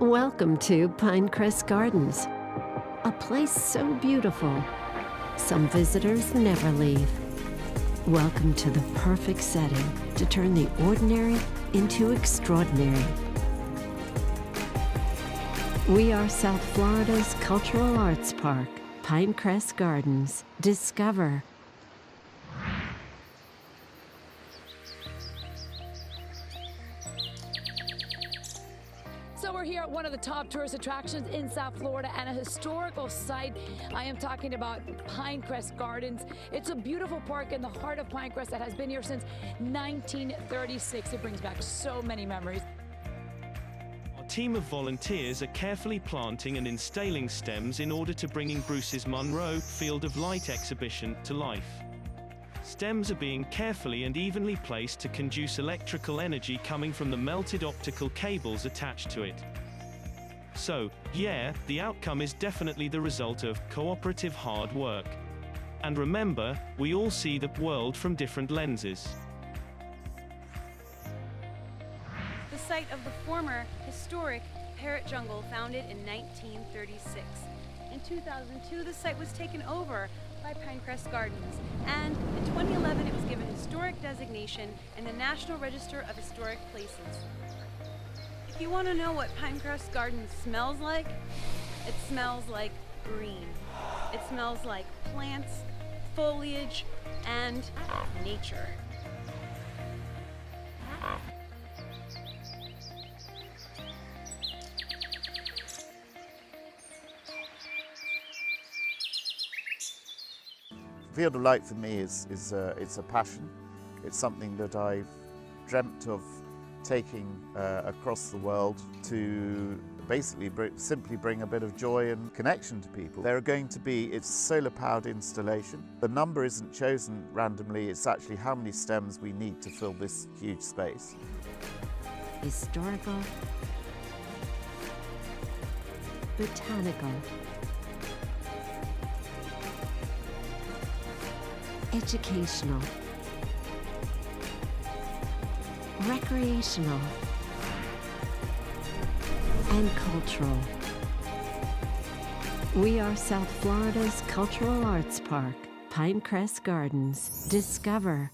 Welcome to Pinecrest Gardens, a place so beautiful, some visitors never leave. Welcome to the perfect setting to turn the ordinary into extraordinary. We are South Florida's cultural arts park, Pinecrest Gardens. Discover. So we're here at one of the top tourist attractions in South Florida and a historical site. I am talking about Pinecrest Gardens. It's a beautiful park in the heart of Pinecrest that has been here since 1936. It brings back so many memories. Our team of volunteers are carefully planting and installing stems in order to bringing Bruce's Munro Field of Light exhibition to life. Stems are being carefully and evenly placed to conduce electrical energy coming from the melted optical cables attached to it. So, yeah, the outcome is definitely the result of cooperative hard work. And remember, we all see the world from different lenses. The site of the former historic parrot jungle founded in 1936. In 2002, the site was taken over by Pinecrest Gardens, and in 2011 it was given historic designation in the National Register of Historic Places. If you want to know what Pinecrest Gardens smells like, it smells like green. It smells like plants, foliage, and nature. Field of Light for me is it's a passion. It's something that I've dreamt of taking across the world to basically simply bring a bit of joy and connection to people. There are going to be, it's solar-powered installation. The number isn't chosen randomly, it's actually how many stems we need to fill this huge space. Historical, botanical, educational, recreational, and cultural. We are South Florida's cultural arts park, Pinecrest Gardens. Discover.